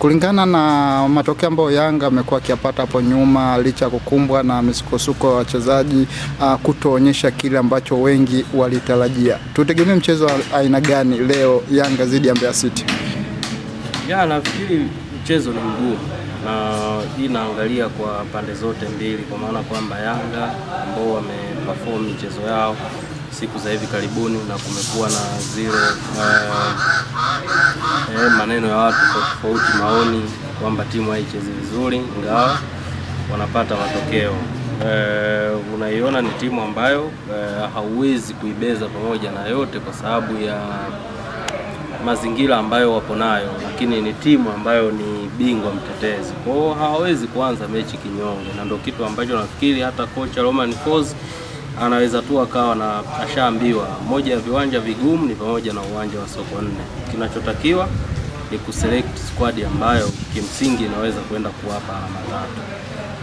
Kulingana na matokeo ambayo Yanga amekuwa akiyapata hapo nyuma, licha kukumbwa na misukosuko wa wachezaji kutoonyesha kile ambacho wengi walitarajia, tutegemee mchezo wa aina gani leo Yanga dhidi ya Mbeya City? Nafikiri mchezo ni mgumu na hii naangalia kwa pande zote mbili, kwa maana kwamba Yanga ambao wameperform michezo yao siku za hivi karibuni na kumekuwa na zile maneno ya watu tofauti, maoni kwamba timu haichezi vizuri ingawa wanapata matokeo. Unaiona ni timu ambayo hauwezi kuibeza pamoja na yote kwa sababu ya mazingira ambayo wapo nayo, lakini ni timu ambayo ni bingwa mtetezi. Kwa hiyo hawawezi kuanza mechi kinyonge, na ndio kitu ambacho nafikiri hata kocha Romain Folz anaweza tu akawa na ashaambiwa moja ya viwanja vigumu ni pamoja na uwanja wa Sokoine. Kinachotakiwa ni kuselect squad ambayo kimsingi inaweza kwenda kuwapa alama tatu.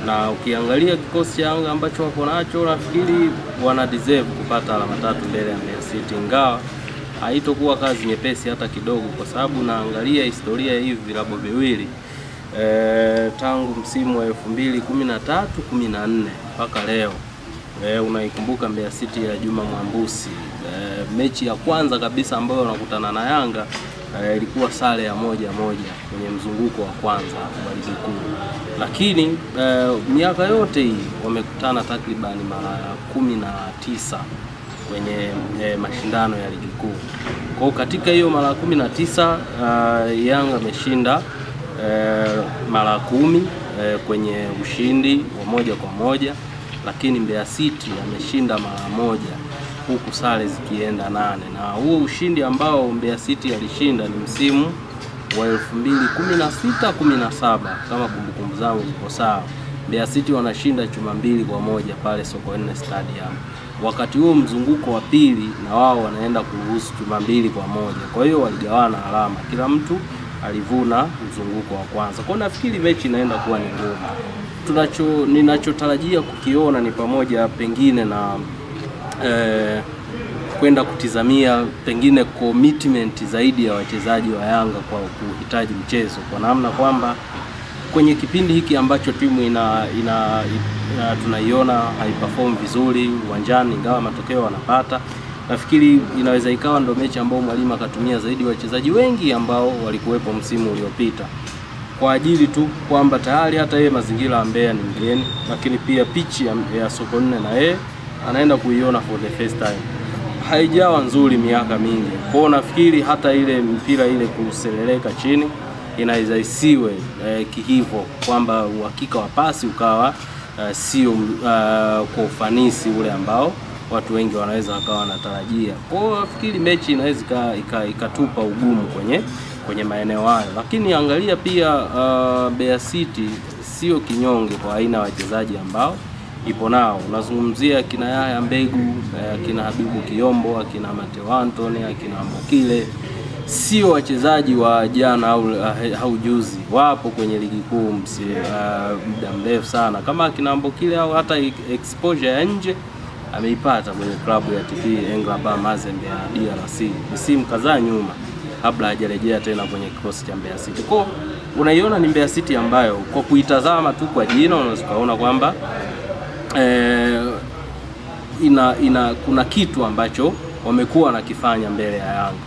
Na ukiangalia kikosi cha Yanga ambacho wapo nacho, nafikiri wana deserve kupata alama tatu mbele ya Mbeya City, ingawa haitokuwa kazi nyepesi hata kidogo, kwa sababu naangalia historia hivi vilabu viwili tangu msimu wa 2013-14 mpaka leo. Unaikumbuka Mbeya City ya Juma Mwambusi, mechi ya kwanza kabisa ambayo wanakutana na Yanga ilikuwa sare ya 1-1 kwenye mzunguko wa kwanza wa ligi kuu. Lakini miaka yote hii wamekutana takriban mara 19 kwenye mashindano ya ligi kuu. Kwa katika hiyo mara 19 Yanga ameshinda mara 10 kwenye ushindi wa moja kwa moja, lakini Mbeya City ameshinda mara moja huku sare zikienda 8. Na huo ushindi ambao Mbeya City alishinda ni msimu wa 2016-17 kama kumbukumbu zangu ziko sawa. Mbeya City wanashinda chuma 2-1 pale Sokoine Stadium. Wakati huo mzunguko wa pili na wao wanaenda kuruhusu chuma 2-1. Kwa hiyo waligawana alama, kila mtu alivuna mzunguko wa kwanza. Kwa nafikiri mechi inaenda kuwa ni ngumu. Ninachotarajia kukiona ni pamoja pengine na kwenda kutizamia pengine commitment zaidi ya wachezaji wa Yanga kwa kuhitaji mchezo, kwa namna kwamba kwenye kipindi hiki ambacho timu tunaiona haiperform vizuri uwanjani ingawa matokeo wanapata, nafikiri inaweza ikawa ndo mechi ambao mwalimu akatumia zaidi wachezaji wengi ambao walikuwepo msimu uliopita, kwa ajili tu kwamba tayari hata yeye mazingira ya Mbeya ni mgeni, lakini pia pitch ya Sokoine na yeye anaenda kuiona for the first time. Haijawa nzuri miaka mingi. Kwa hiyo nafikiri hata ile mpira ile kuseleleka chini inaweza isiwe kihivo, kwamba uhakika wa pasi ukawa sio kwa ufanisi ule ambao watu wengi wanaweza wakawa wanatarajia. Kwa hiyo nafikiri mechi inaweza ikatupa ugumu kwenye maeneo hayo, lakini angalia pia Mbeya City sio kinyonge kwa aina wachezaji ambao ipo nao. Unazungumzia kina Yaya Mbegu, kina Habibu Kiombo, kina Mateo Anthony, kina Mbokile. Sio wachezaji wa jana au juzi, wapo kwenye ligi kuu muda mrefu sana. Kama kina Mbokile au hata exposure ya nje ameipata kwenye klabu ya TP Englaba Mazembe ya DRC msimu kadhaa nyuma kabla hajarejea tena kwenye kikosi cha Mbeya City. Kwa unaiona ni Mbeya City ambayo kwa kuitazama tu kwa jina unaweza kuona kwamba kuna kitu ambacho wamekuwa nakifanya mbele ya Yanga.